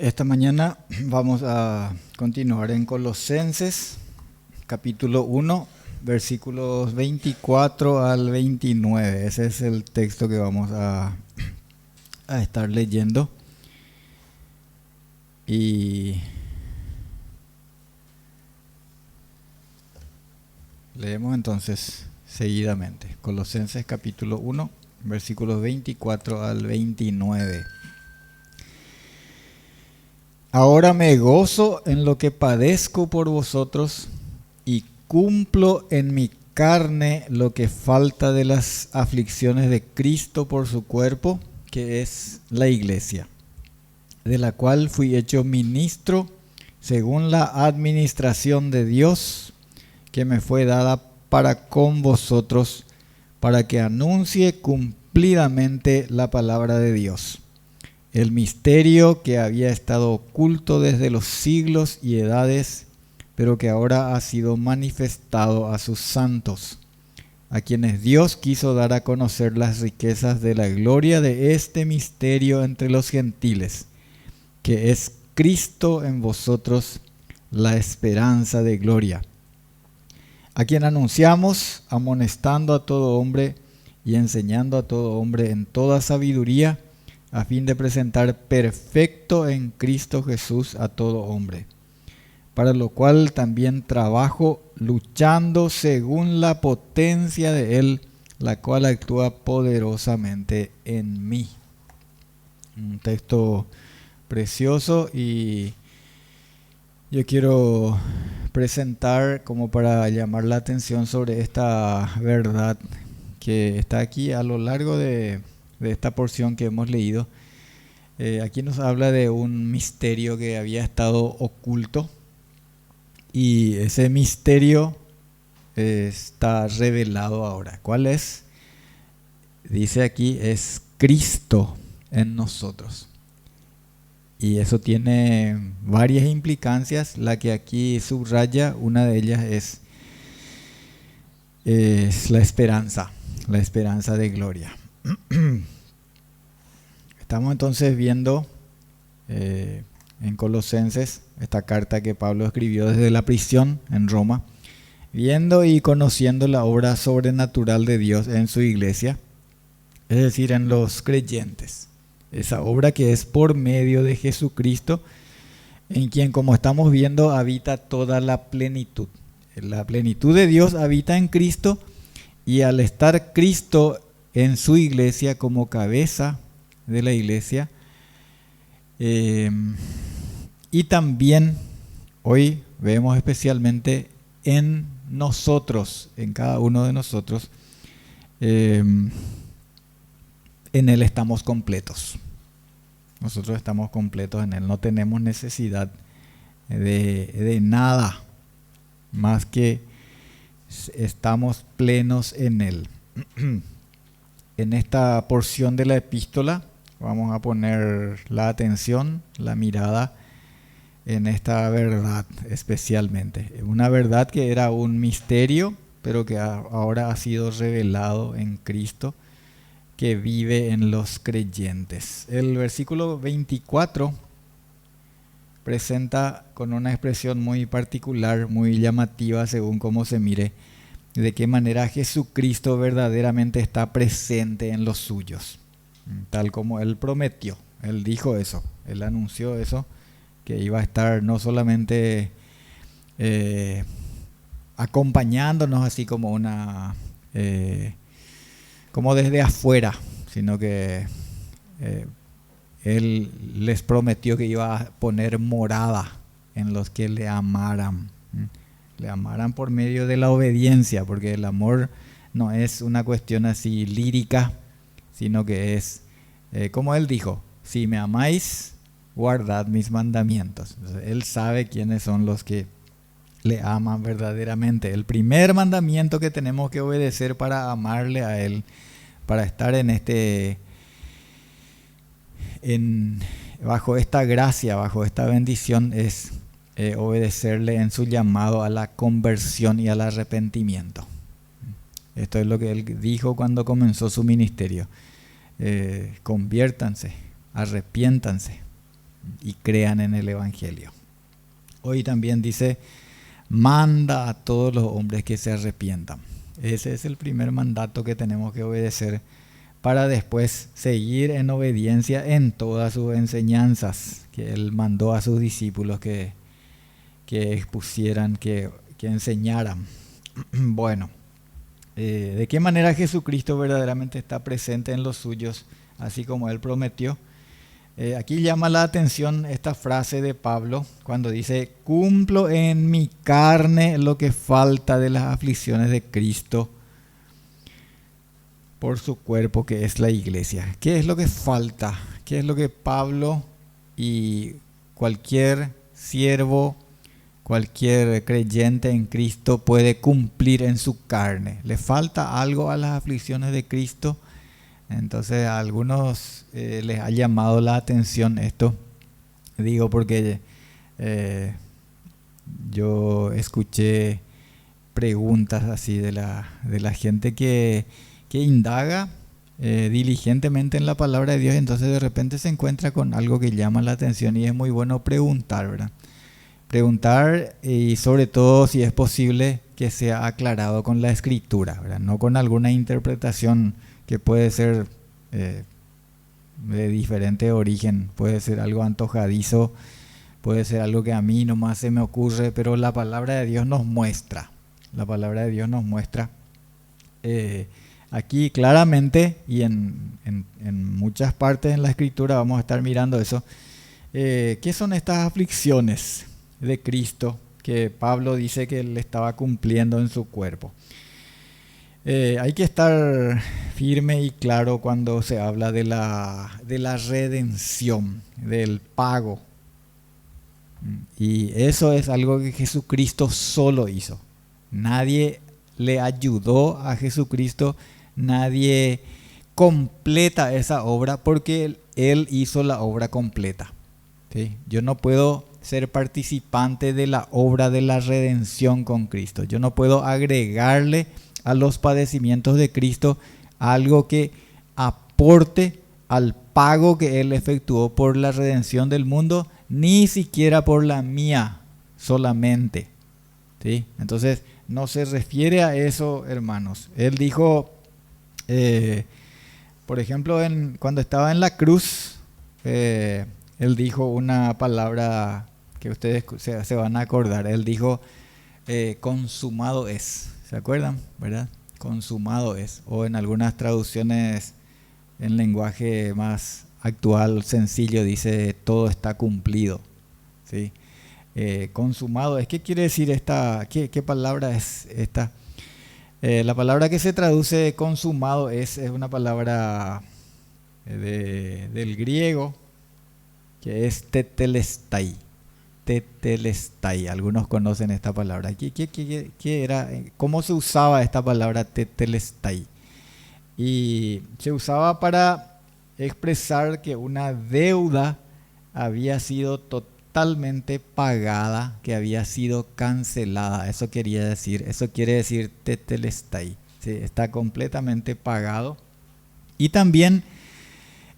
Esta mañana vamos a continuar en Colosenses, capítulo 1, versículos 24 al 29. Ese es el texto que vamos a estar leyendo. Y leemos entonces seguidamente. Colosenses capítulo 1, versículos 24 al 29. Ahora me gozo en lo que padezco por vosotros y cumplo en mi carne lo que falta de las aflicciones de Cristo por su cuerpo, que es la iglesia, de la cual fui hecho ministro según la administración de Dios que me fue dada para con vosotros, para que anuncie cumplidamente la palabra de Dios, el misterio que había estado oculto desde los siglos y edades, pero que ahora ha sido manifestado a sus santos, a quienes Dios quiso dar a conocer las riquezas de la gloria de este misterio entre los gentiles, que es Cristo en vosotros, la esperanza de gloria, a quien anunciamos, amonestando a todo hombre y enseñando a todo hombre en toda sabiduría, a fin de presentar perfecto en Cristo Jesús a todo hombre, para lo cual también trabajo luchando según la potencia de Él, la cual actúa poderosamente en mí. Un texto precioso, y yo quiero presentar como para llamar la atención sobre esta verdad que está aquí a lo largo de esta porción que hemos leído. Aquí nos habla de un misterio que había estado oculto, y ese misterio está revelado ahora. ¿Cuál es? Dice aquí, es Cristo en nosotros. Y eso tiene varias implicancias. La que aquí subraya, una de ellas es la esperanza de gloria. Estamos entonces viendo en Colosenses, esta carta que Pablo escribió desde la prisión en Roma, viendo y conociendo la obra sobrenatural de Dios en su iglesia, es decir, en los creyentes. Esa obra que es por medio de Jesucristo, en quien, como estamos viendo, habita toda la plenitud. La plenitud de Dios habita en Cristo, y al estar Cristo en su iglesia como cabeza de la iglesia, y también hoy vemos especialmente en nosotros, en cada uno de nosotros, en Él estamos completos. Nosotros estamos completos en Él, no tenemos necesidad de nada más que estamos plenos en Él. En esta porción de la epístola vamos a poner la atención, la mirada en esta verdad especialmente. Una verdad que era un misterio, pero que ahora ha sido revelado en Cristo, que vive en los creyentes. El versículo 24 presenta con una expresión muy particular, muy llamativa según cómo se mire, de qué manera Jesucristo verdaderamente está presente en los suyos, tal como Él prometió. Él dijo eso, Él anunció eso, que iba a estar no solamente acompañándonos así como como desde afuera, sino que Él les prometió que iba a poner morada en los que le amaran. Le amaran por medio de la obediencia, porque el amor no es una cuestión así lírica, sino que es, como Él dijo, si me amáis, guardad mis mandamientos. Entonces, Él sabe quiénes son los que le aman verdaderamente. El primer mandamiento que tenemos que obedecer para amarle a Él, para estar bajo esta gracia, bajo esta bendición, es obedecerle en su llamado a la conversión y al arrepentimiento. Esto es lo que Él dijo cuando comenzó su ministerio. Conviértanse, arrepiéntanse y crean en el Evangelio. Hoy también dice, manda a todos los hombres que se arrepientan. Ese es el primer mandato que tenemos que obedecer para después seguir en obediencia en todas sus enseñanzas que Él mandó a sus discípulos que expusieran, que enseñaran. Bueno, ¿de qué manera Jesucristo verdaderamente está presente en los suyos, así como Él prometió? Aquí llama la atención esta frase de Pablo cuando dice, cumplo en mi carne lo que falta de las aflicciones de Cristo por su cuerpo que es la iglesia. ¿Qué es lo que falta? ¿Qué es lo que Pablo y cualquier siervo, cualquier creyente en Cristo puede cumplir en su carne? ¿Le falta algo a las aflicciones de Cristo? Entonces a algunos les ha llamado la atención esto. Digo porque yo escuché preguntas así de la gente que indaga diligentemente en la palabra de Dios, entonces de repente se encuentra con algo que llama la atención y es muy bueno preguntar, ¿verdad? Preguntar y sobre todo si es posible que sea aclarado con la escritura, ¿verdad? No con alguna interpretación que puede ser de diferente origen, puede ser algo antojadizo, puede ser algo que a mí nomás se me ocurre, pero la palabra de Dios nos muestra, aquí claramente y en muchas partes en la escritura vamos a estar mirando eso. ¿Qué son estas aflicciones de Cristo que Pablo dice que él estaba cumpliendo en su cuerpo? Hay que estar firme y claro cuando se habla de la redención, del pago. Y eso es algo que Jesucristo solo hizo. Nadie le ayudó a Jesucristo, nadie completa esa obra porque Él hizo la obra completa. ¿Sí? Yo no puedo ser participante de la obra de la redención con Cristo. Yo no puedo agregarle a los padecimientos de Cristo algo que aporte al pago que Él efectuó por la redención del mundo, ni siquiera por la mía solamente. ¿Sí? Entonces, no se refiere a eso, hermanos. Él dijo, por ejemplo, cuando estaba en la cruz, Él dijo una palabra que ustedes se van a acordar. Él dijo, consumado es. ¿Se acuerdan? ¿Verdad? Consumado es. O en algunas traducciones en lenguaje más actual, sencillo, dice todo está cumplido. ¿Sí? Consumado es. ¿Qué quiere decir esta? ¿Qué palabra es esta? La palabra que se traduce consumado es una palabra del griego que es tetelestai. Tetelestai. Algunos conocen esta palabra. ¿Qué era? ¿Cómo se usaba esta palabra tetelestai? Y se usaba para expresar que una deuda había sido totalmente pagada, que había sido cancelada. Eso quiere decir tetelestai. ¿Sí? Está completamente pagado. Y también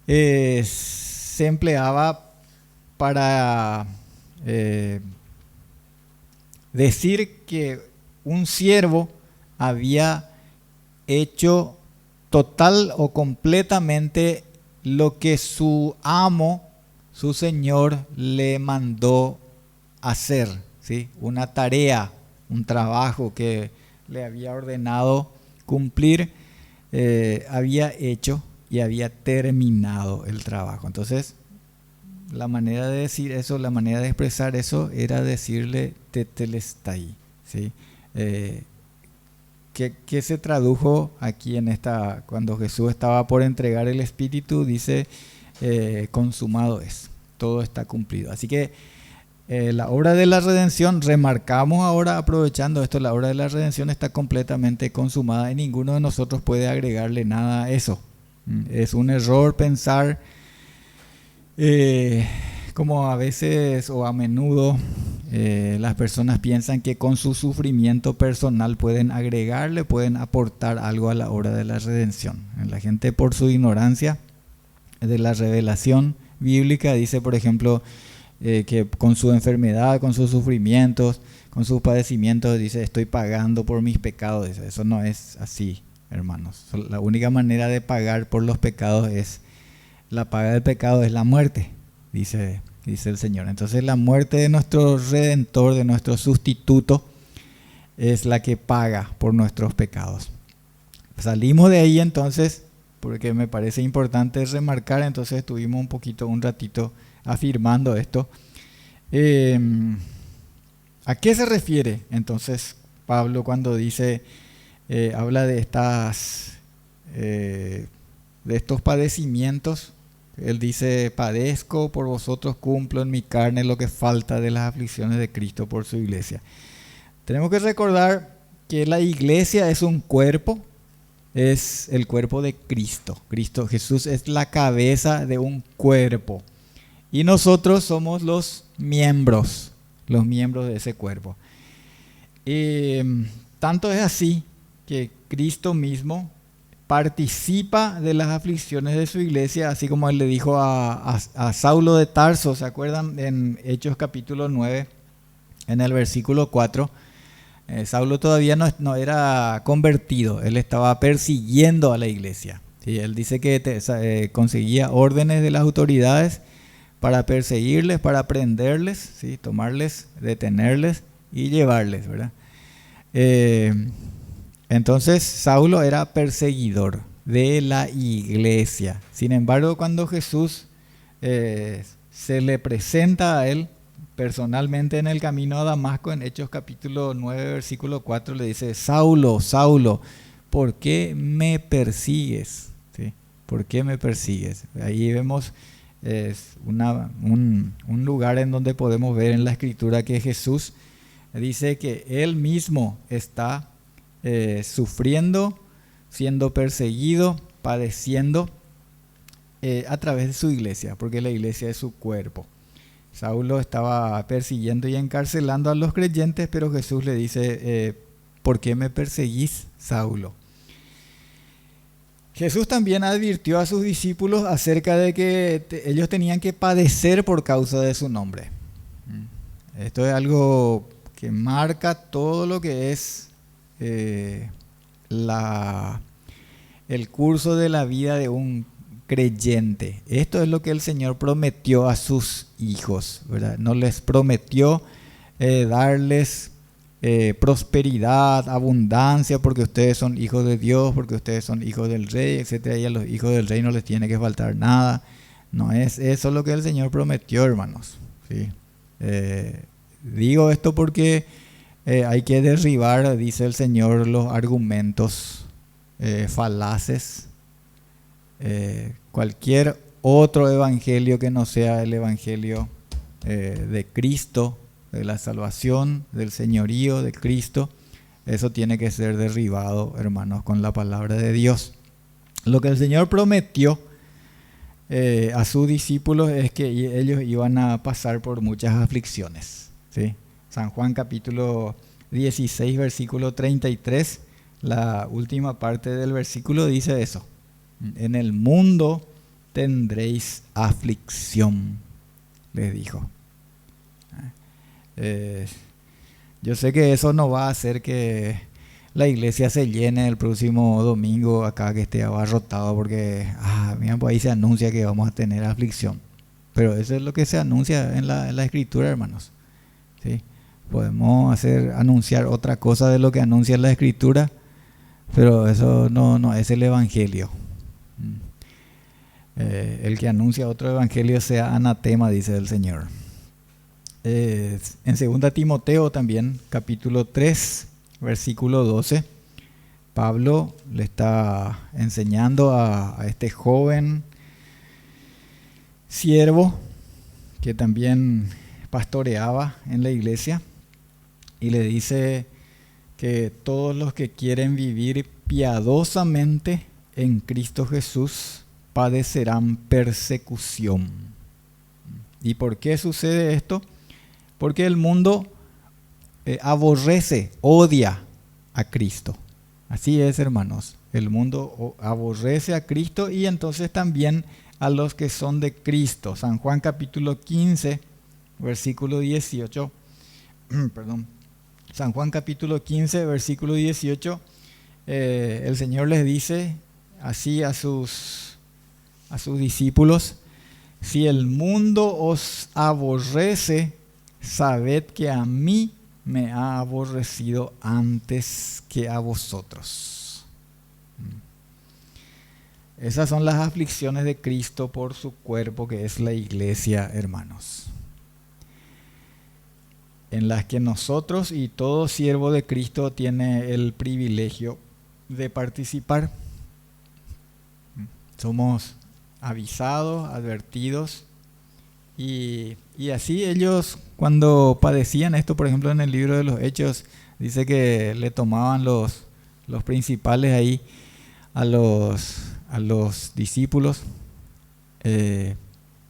se empleaba para decir que un siervo había hecho total o completamente lo que su amo, su señor, le mandó hacer, ¿sí? Una tarea, un trabajo que le había ordenado cumplir, había hecho y había terminado el trabajo. Entonces, la manera de decir eso, la manera de expresar eso era decirle tetelestai, ¿sí? ¿Qué se tradujo aquí en esta, cuando Jesús estaba por entregar el Espíritu? Dice, consumado es, todo está cumplido. Así que la obra de la redención, remarcamos ahora, aprovechando esto, la obra de la redención está completamente consumada y ninguno de nosotros puede agregarle nada a eso. Es un error pensar, como a veces o a menudo las personas piensan que con su sufrimiento personal pueden agregarle, pueden aportar algo a la obra de la redención. La gente, por su ignorancia de la revelación, bíblica dice, por ejemplo, que con su enfermedad, con sus sufrimientos, con sus padecimientos, dice, estoy pagando por mis pecados. Dice, eso no es así, hermanos. La única manera de pagar por los pecados es, la paga del pecado es la muerte, dice el Señor. Entonces la muerte de nuestro Redentor, de nuestro sustituto, es la que paga por nuestros pecados. Salimos de ahí entonces, porque me parece importante remarcar, entonces estuvimos un ratito afirmando esto. ¿A qué se refiere entonces Pablo cuando dice, habla de estos padecimientos? Él dice, padezco por vosotros, cumplo en mi carne lo que falta de las aflicciones de Cristo por su iglesia. Tenemos que recordar que la iglesia es un cuerpo, es el cuerpo de Cristo. Jesús es la cabeza de un cuerpo. Y nosotros somos los miembros de ese cuerpo. Tanto es así que Cristo mismo participa de las aflicciones de su iglesia, así como él le dijo a Saulo de Tarso, ¿se acuerdan? En Hechos capítulo 9, en el versículo 4, Saulo todavía no era convertido, él estaba persiguiendo a la iglesia. ¿Sí? Él dice que conseguía órdenes de las autoridades para perseguirles, para prenderles, ¿sí? Tomarles, detenerles y llevarles, ¿verdad? Entonces Saulo era perseguidor de la iglesia. Sin embargo, cuando Jesús se le presenta a él personalmente en el camino a Damasco, en Hechos capítulo 9, versículo 4, le dice, Saulo, Saulo, ¿por qué me persigues? ¿Sí? ¿Por qué me persigues? Ahí vemos un lugar en donde podemos ver en la Escritura que Jesús dice que él mismo está sufriendo, siendo perseguido, padeciendo a través de su iglesia, porque la iglesia es su cuerpo. Saulo estaba persiguiendo y encarcelando a los creyentes, pero Jesús le dice, ¿por qué me perseguís, Saulo? Jesús también advirtió a sus discípulos acerca de que ellos tenían que padecer por causa de su nombre. Esto es algo que marca todo lo que es el curso de la vida de un creyente. Esto es lo que el Señor prometió a sus hijos, ¿verdad? No les prometió darles prosperidad, abundancia, porque ustedes son hijos de Dios, porque ustedes son hijos del Rey, etcétera. Y a los hijos del Rey no les tiene que faltar nada. No es eso lo que el Señor prometió, hermanos. ¿Sí? Digo esto porque hay que derribar, dice el Señor, los argumentos falaces. Cualquier otro evangelio que no sea el evangelio de Cristo, de la salvación, del señorío de Cristo, eso tiene que ser derribado, hermanos, con la palabra de Dios. Lo que el Señor prometió a sus discípulos es que ellos iban a pasar por muchas aflicciones, ¿sí? San Juan capítulo 16, versículo 33, la última parte del versículo dice eso. En el mundo tendréis aflicción, les dijo. Yo sé que eso no va a hacer que la iglesia se llene el próximo domingo acá, que esté abarrotado, porque mira, pues ahí se anuncia que vamos a tener aflicción. Pero eso es lo que se anuncia en la Escritura, hermanos. ¿Sí? Podemos anunciar otra cosa de lo que anuncia la Escritura, pero eso no es el Evangelio. El que anuncia otro evangelio sea anatema, dice el Señor. En 2 Timoteo también, capítulo 3, versículo 12, Pablo le está enseñando a este joven siervo que también pastoreaba en la iglesia, y le dice que todos los que quieren vivir piadosamente en Cristo Jesús padecerán persecución. ¿Y por qué sucede esto? Porque el mundo aborrece, odia a Cristo. Así es, hermanos. El mundo aborrece a Cristo y entonces también a los que son de Cristo. San Juan capítulo 15, versículo 18. Perdón. San Juan capítulo 15, versículo 18. El Señor les dice así a sus discípulos: si el mundo os aborrece, sabed que a mí me ha aborrecido antes que a vosotros. Esas son las aflicciones de Cristo por su cuerpo, que es la iglesia, hermanos, en las que nosotros y todo siervo de Cristo tiene el privilegio de participar. Somos avisados, advertidos, y así ellos, cuando padecían esto, por ejemplo en el libro de los Hechos, dice que le tomaban los principales ahí a los discípulos,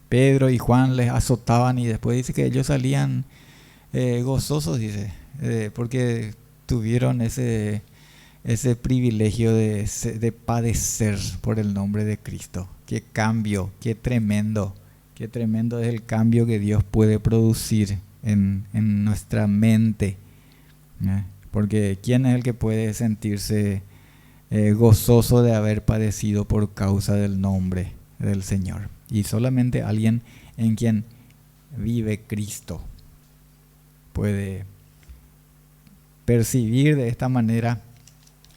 Pedro y Juan les azotaban, y después dice que ellos salían gozosos, dice, porque tuvieron ese privilegio de padecer por el nombre de Cristo. Qué cambio, qué tremendo es el cambio que Dios puede producir en nuestra mente, porque ¿quién es el que puede sentirse gozoso de haber padecido por causa del nombre del Señor? Y solamente alguien en quien vive Cristo puede percibir de esta manera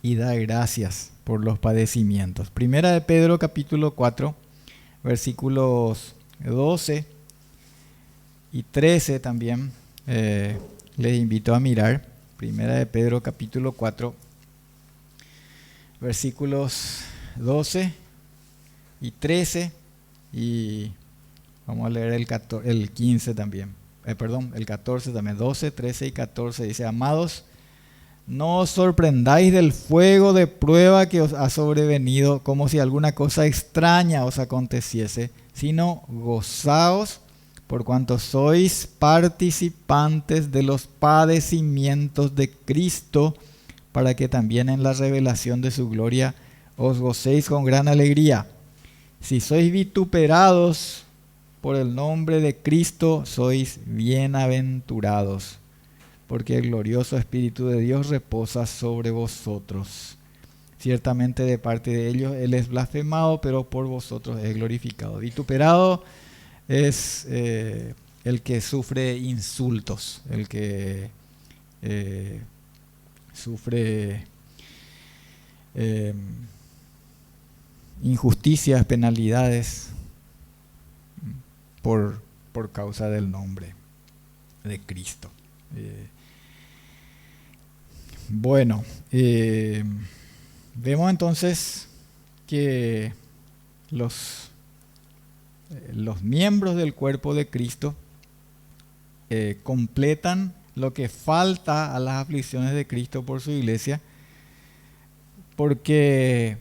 y dar gracias por los padecimientos. Primera de Pedro capítulo 4, versículos 12 y 13 también les invito a mirar. Primera de Pedro capítulo 4, versículos 12 y 13, y vamos a leer el 15 también. El 14 también. 12, 13 y 14 dice: amados, no os sorprendáis del fuego de prueba que os ha sobrevenido como si alguna cosa extraña os aconteciese, sino gozaos por cuanto sois participantes de los padecimientos de Cristo, para que también en la revelación de su gloria os gocéis con gran alegría. Si sois vituperados por el nombre de Cristo, sois bienaventurados, porque el glorioso Espíritu de Dios reposa sobre vosotros. Ciertamente de parte de ellos Él es blasfemado, pero por vosotros es glorificado. Vituperado es el que sufre insultos, el que sufre injusticias, penalidades por causa del nombre de Cristo. Bueno, vemos entonces que los miembros del cuerpo de Cristo completan lo que falta a las aflicciones de Cristo por su iglesia, porque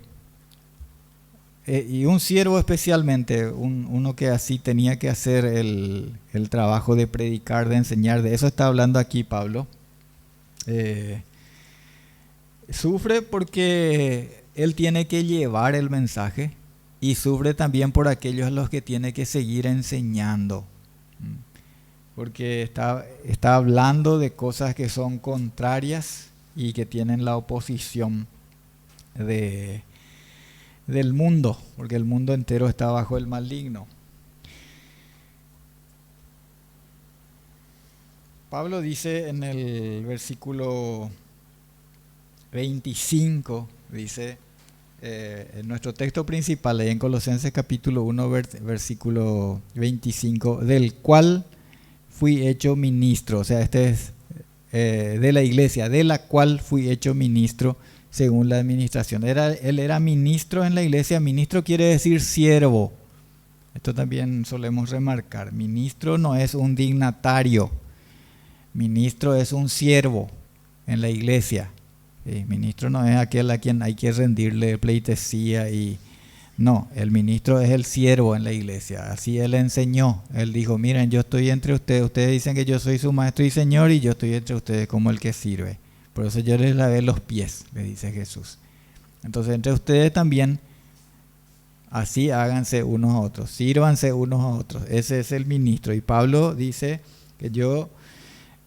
y un siervo especialmente, uno que así tenía que hacer el trabajo de predicar, de enseñar, de eso está hablando aquí Pablo. Sufre porque él tiene que llevar el mensaje, y sufre también por aquellos a los que tiene que seguir enseñando, porque está hablando de cosas que son contrarias y que tienen la oposición del mundo, porque el mundo entero está bajo el maligno. Pablo dice en el versículo 25, dice, en nuestro texto principal, en Colosenses capítulo 1, versículo 25, del cual fui hecho ministro, o sea, este es de la iglesia, de la cual fui hecho ministro según la administración. Él era ministro en la iglesia. Ministro quiere decir siervo. Esto también solemos remarcar. Ministro no es un dignatario. Ministro es un siervo en la iglesia. Ministro no es aquel a quien hay que rendirle pleitesía y no, el ministro es el siervo en la iglesia. Así él enseñó. Él dijo: miren, yo estoy entre ustedes. Ustedes dicen que yo soy su maestro y señor, y yo estoy entre ustedes como el que sirve. Por eso yo les lavé los pies, le dice Jesús. Entonces entre ustedes también Así háganse unos a otros, sírvanse unos a otros. Ese es el ministro. Y Pablo dice que yo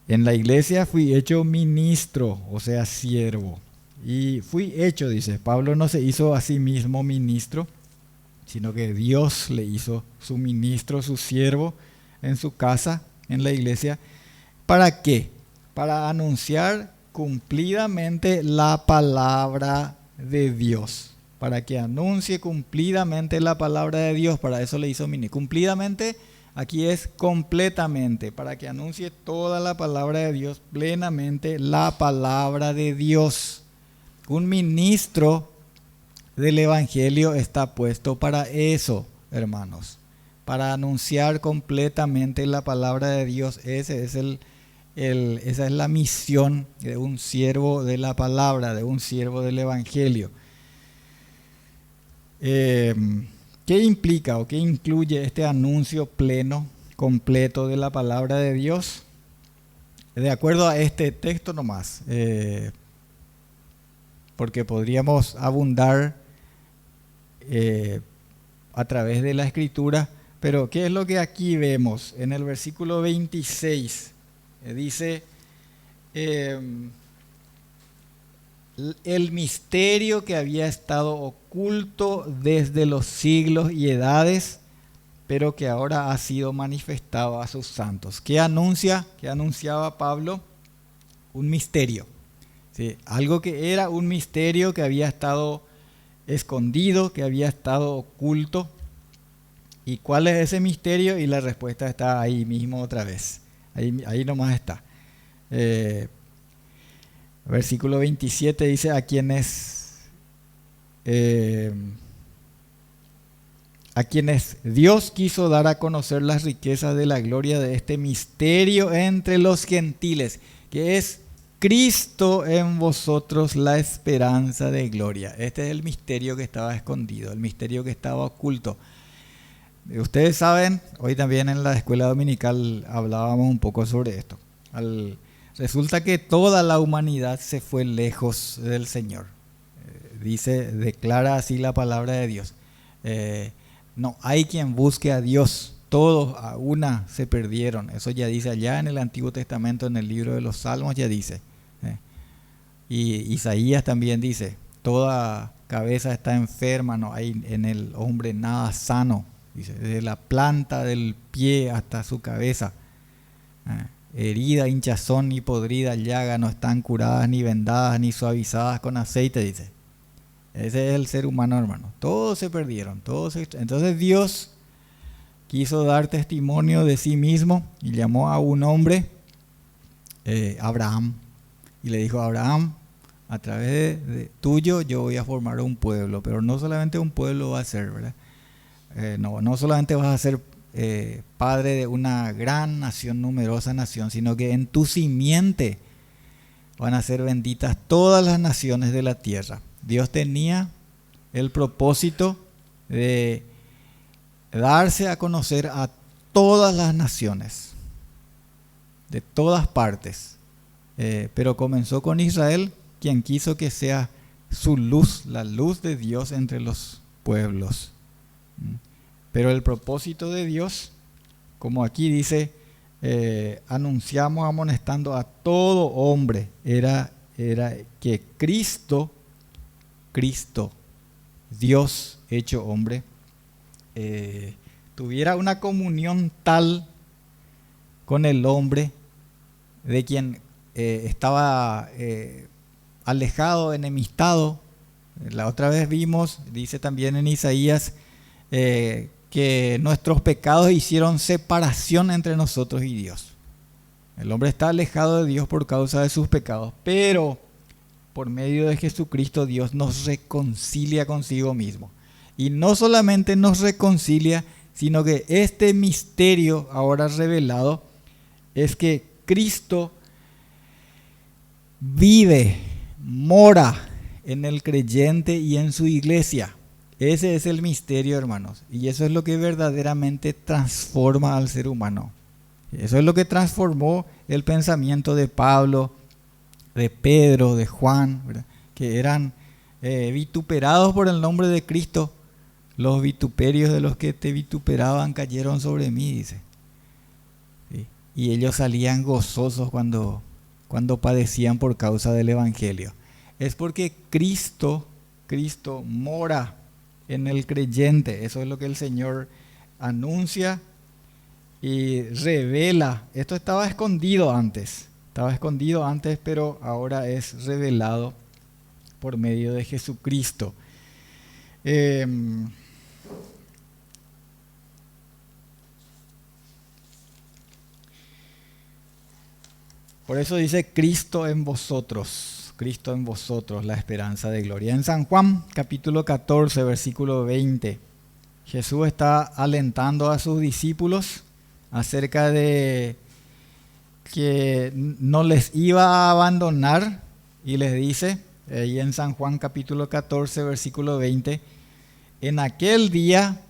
en la iglesia fui hecho ministro, o sea, siervo. Y fui hecho, dice, Pablo no se hizo a sí mismo ministro, sino que Dios le hizo su ministro, su siervo en su casa, en la iglesia. ¿Para qué? Para anunciar cumplidamente la palabra de Dios. Para que anuncie cumplidamente la palabra de Dios. Para eso le hizo ministro. Cumplidamente, aquí es completamente. Para que anuncie toda la palabra de Dios, plenamente la palabra de Dios. Un ministro del Evangelio está puesto para eso, hermanos. Para anunciar completamente la palabra de Dios. Esa es la misión de un siervo de la palabra, de un siervo del Evangelio. ¿Qué implica o qué incluye este anuncio pleno, completo de la palabra de Dios? De acuerdo a este texto nomás, porque podríamos abundar a través de la Escritura, pero ¿qué es lo que aquí vemos? En el versículo 26 dice, el misterio que había estado oculto desde los siglos y edades, pero que ahora ha sido manifestado a sus santos. ¿Qué anuncia? ¿Qué anunciaba Pablo? Un misterio. ¿Sí? Algo que era un misterio que había estado escondido, que había estado oculto. ¿Y cuál es ese misterio? Y la respuesta está ahí mismo otra vez. Ahí nomás está. Versículo 27 dice, a quienes Dios quiso dar a conocer las riquezas de la gloria de este misterio entre los gentiles, que es Cristo en vosotros, la esperanza de gloria. Este es el misterio que estaba escondido, el misterio que estaba oculto. Ustedes saben, hoy también en la escuela dominical hablábamos un poco sobre esto. Resulta que toda la humanidad se fue lejos del Señor. Declara así la palabra de Dios. No hay quien busque a Dios. Todos a una se perdieron. Eso ya dice allá en el Antiguo Testamento, en el libro de los Salmos ya dice. Y Isaías también dice, toda cabeza está enferma, no hay en el hombre nada sano. Dice, desde la planta del pie hasta su cabeza. Herida, hinchazón y podrida llaga no están curadas ni vendadas ni suavizadas con aceite, dice. Ese es el ser humano, hermano. Todos se perdieron. Entonces Dios quiso dar testimonio de sí mismo y llamó a un hombre, Abraham, y le dijo a Abraham, a través de tuyo yo voy a formar un pueblo, pero no solamente un pueblo va a ser, ¿verdad? No solamente vas a ser padre de una gran nación, numerosa nación, sino que en tu simiente van a ser benditas todas las naciones de la tierra. Dios tenía el propósito de darse a conocer a todas las naciones, de todas partes, pero comenzó con Israel, quien quiso que sea su luz, la luz de Dios entre los pueblos. Pero el propósito de Dios, como aquí dice, anunciamos amonestando a todo hombre, era que Cristo, Dios hecho hombre, tuviera una comunión tal con el hombre de quien estaba alejado, enemistado. La otra vez vimos, dice también en Isaías, que nuestros pecados hicieron separación entre nosotros y Dios. El hombre está alejado de Dios por causa de sus pecados, pero por medio de Jesucristo Dios nos reconcilia consigo mismo. Y no solamente nos reconcilia, sino que este misterio ahora revelado es que Cristo vive, mora en el creyente y en su iglesia. Ese es el misterio, hermanos. Y eso es lo que verdaderamente transforma al ser humano. Eso es lo que transformó el pensamiento de Pablo, de Pedro, de Juan, ¿verdad? Que eran vituperados por el nombre de Cristo. los vituperios de los que te vituperaban cayeron sobre mí, dice. ¿Sí? Y ellos salían gozosos cuando padecían por causa del Evangelio. Es porque Cristo mora en el creyente. Eso es lo que el Señor anuncia y revela. Esto estaba escondido antes, pero ahora es revelado por medio de Jesucristo. Por eso dice Cristo en vosotros, la esperanza de gloria. En San Juan capítulo 14, versículo 20, Jesús está alentando a sus discípulos acerca de que no les iba a abandonar y les dice, ahí en San Juan capítulo 14, versículo 20, en aquel día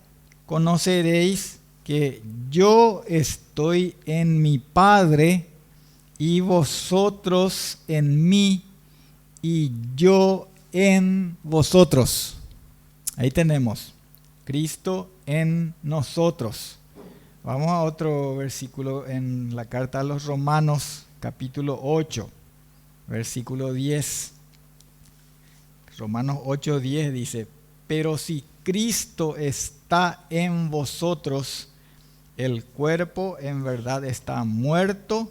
conoceréis que yo estoy en mi Padre y vosotros en mí y yo en vosotros. Ahí tenemos, Cristo en nosotros. Vamos a otro versículo en la carta a los Romanos, capítulo 8, versículo 10. Romanos 8, 10 dice, pero si Cristo está en vosotros, el cuerpo en verdad está muerto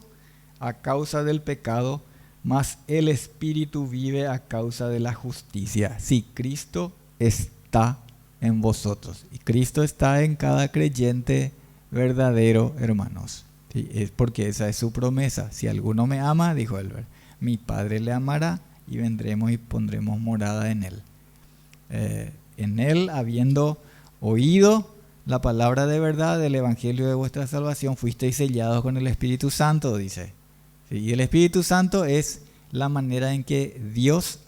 a causa del pecado, mas el espíritu vive a causa de la justicia. Sí, Cristo está en vosotros. Y Cristo está en cada creyente verdadero, hermanos. Sí, es porque esa es su promesa. Si alguno me ama, dijo él, mi Padre le amará y vendremos y pondremos morada en él. En él, habiendo oído la palabra de verdad del evangelio de vuestra salvación, fuisteis sellados con el Espíritu Santo, dice. Sí, y el Espíritu Santo es la manera en que Dios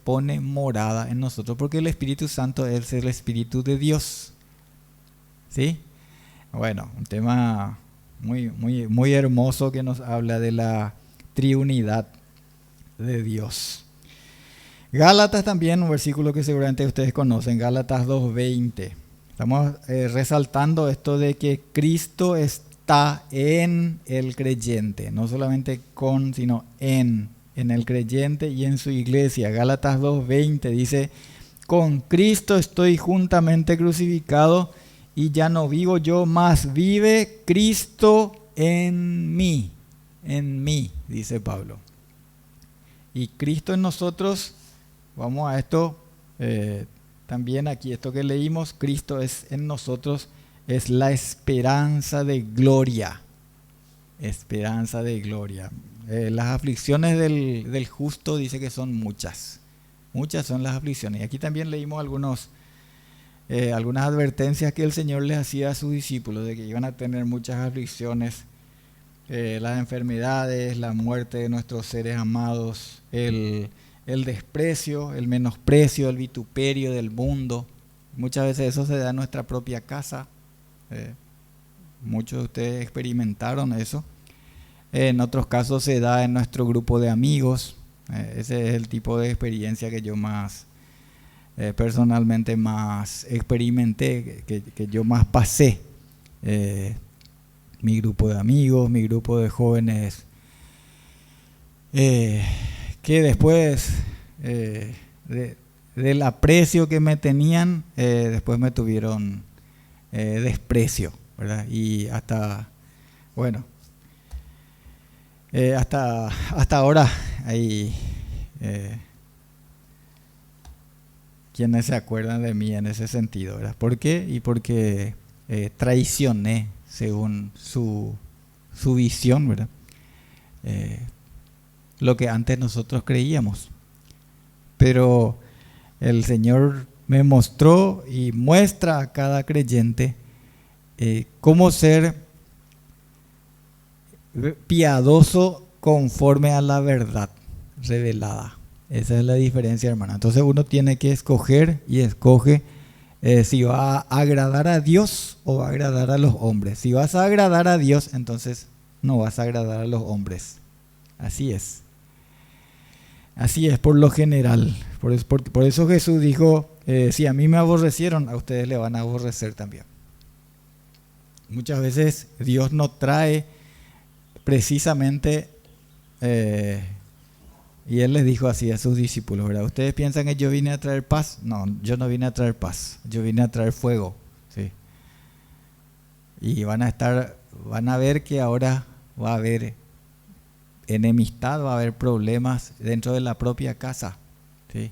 pone morada en nosotros, porque el Espíritu Santo es el Espíritu de Dios. ¿Sí? Bueno, un tema muy hermoso que nos habla de la triunidad de Dios. Gálatas también, un versículo que seguramente ustedes conocen, Gálatas 2:20. Estamos resaltando esto de que Cristo está en el creyente, no solamente con, sino en el creyente y en su iglesia. Gálatas 2:20 dice, con Cristo estoy juntamente crucificado y ya no vivo yo, mas vive Cristo en mí, dice Pablo. Y Cristo en nosotros, vamos a esto, también aquí, esto que leímos, Cristo es en nosotros, es la esperanza de gloria. Esperanza de gloria. Las aflicciones del justo dice que son muchas. Muchas son las aflicciones. Y aquí también leímos algunas advertencias que el Señor les hacía a sus discípulos de que iban a tener muchas aflicciones. Las enfermedades, la muerte de nuestros seres amados, el desprecio, el menosprecio, el vituperio del mundo. Muchas veces eso se da en nuestra propia casa. Muchos de ustedes experimentaron eso. En otros casos se da en nuestro grupo de amigos. Ese es el tipo de experiencia que yo más personalmente más experimenté, que yo más pasé. Mi grupo de amigos, mi grupo de jóvenes, que después del aprecio que me tenían, después me tuvieron desprecio, ¿verdad? Y hasta, bueno, hasta ahora hay quienes se acuerdan de mí en ese sentido, ¿verdad? ¿Por qué? Y porque traicioné según su visión, ¿verdad? Lo que antes nosotros creíamos. Pero el Señor me mostró y muestra a cada creyente cómo ser piadoso conforme a la verdad revelada. Esa es la diferencia, hermano. Entonces uno tiene que escoger y escoge si va a agradar a Dios o va a agradar a los hombres. Si vas a agradar a Dios, entonces no vas a agradar a los hombres. Así es. Así es por lo general. Por eso Jesús dijo, Si a mí me aborrecieron, a ustedes le van a aborrecer también. Muchas veces Dios no trae precisamente, y Él les dijo así a sus discípulos, ¿verdad? ¿Ustedes piensan que yo vine a traer paz? No, yo no vine a traer paz, yo vine a traer fuego, ¿sí? Y van a ver que ahora va a haber enemistad, va a haber problemas dentro de la propia casa, ¿sí?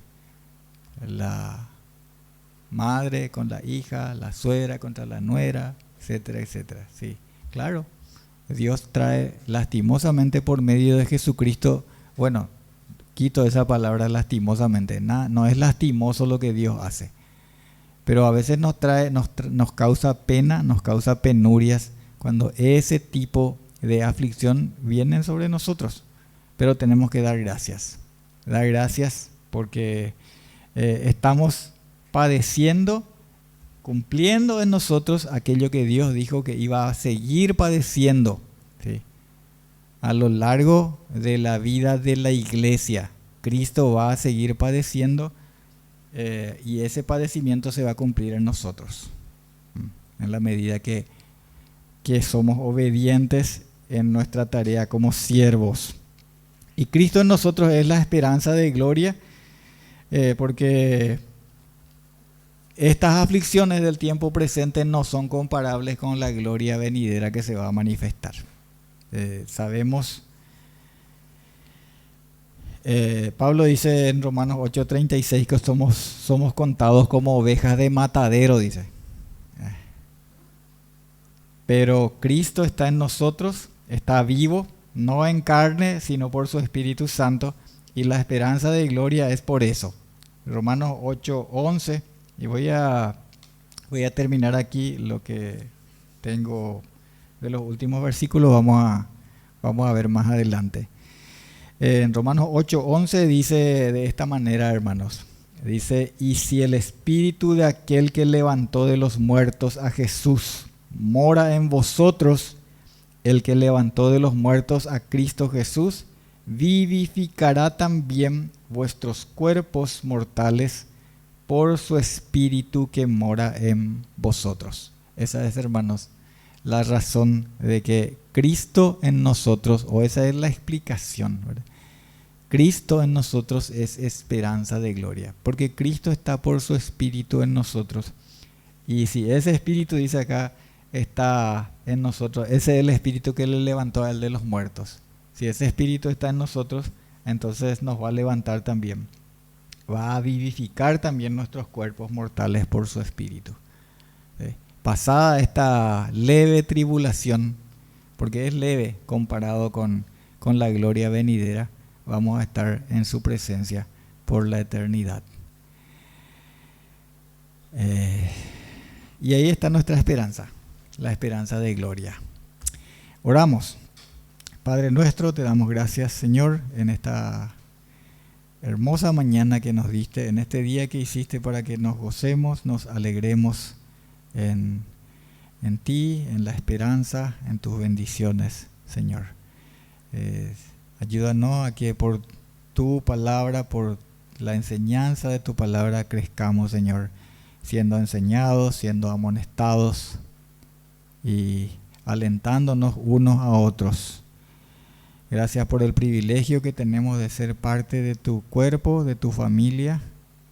La madre con la hija, la suegra contra la nuera, etcétera, etcétera. Sí, claro, Dios trae lastimosamente por medio de Jesucristo, bueno, quito esa palabra lastimosamente, no es lastimoso lo que Dios hace, pero a veces nos causa pena, nos causa penurias cuando ese tipo de aflicción viene sobre nosotros, pero tenemos que dar gracias porque estamos padeciendo, cumpliendo en nosotros aquello que Dios dijo que iba a seguir padeciendo, ¿sí? A lo largo de la vida de la iglesia. Cristo va a seguir padeciendo y ese padecimiento se va a cumplir en nosotros, en la medida que somos obedientes en nuestra tarea como siervos. Y Cristo en nosotros es la esperanza de gloria, porque estas aflicciones del tiempo presente no son comparables con la gloria venidera que se va a manifestar. Sabemos, Pablo dice en Romanos 8:36 que somos contados como ovejas de matadero, dice. Pero Cristo está en nosotros, está vivo, no en carne, sino por su Espíritu Santo, y la esperanza de gloria es por eso. Romanos 8:11. Y voy a terminar aquí lo que tengo de los últimos versículos, vamos a ver más adelante. En Romanos 8:11 dice de esta manera, hermanos. Dice, y si el espíritu de aquel que levantó de los muertos a Jesús mora en vosotros, el que levantó de los muertos a Cristo Jesús, vivificará también vuestros cuerpos mortales por su espíritu que mora en vosotros. Esa es, hermanos, la razón de que Cristo en nosotros, o esa es la explicación, ¿verdad? Cristo en nosotros es esperanza de gloria, porque Cristo está por su espíritu en nosotros. Y si ese espíritu, dice acá, está en nosotros, ese es el espíritu que le levantó a él de los muertos. Si ese espíritu está en nosotros, entonces nos va a levantar también. Va a vivificar también nuestros cuerpos mortales por su espíritu. ¿Sí? Pasada esta leve tribulación, porque es leve comparado con la gloria venidera, vamos a estar en su presencia por la eternidad. Y ahí está nuestra esperanza, la esperanza de gloria. Oramos. Padre nuestro, te damos gracias, Señor, en esta hermosa mañana que nos diste, en este día que hiciste para que nos gocemos, nos alegremos en ti, en la esperanza, en tus bendiciones, Señor. Ayúdanos a que por tu palabra, por la enseñanza de tu palabra, crezcamos, Señor, siendo enseñados, siendo amonestados y alentándonos unos a otros. Gracias por el privilegio que tenemos de ser parte de tu cuerpo, de tu familia,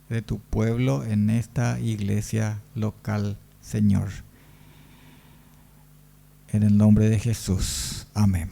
de tu pueblo en esta iglesia local, Señor. En el nombre de Jesús. Amén.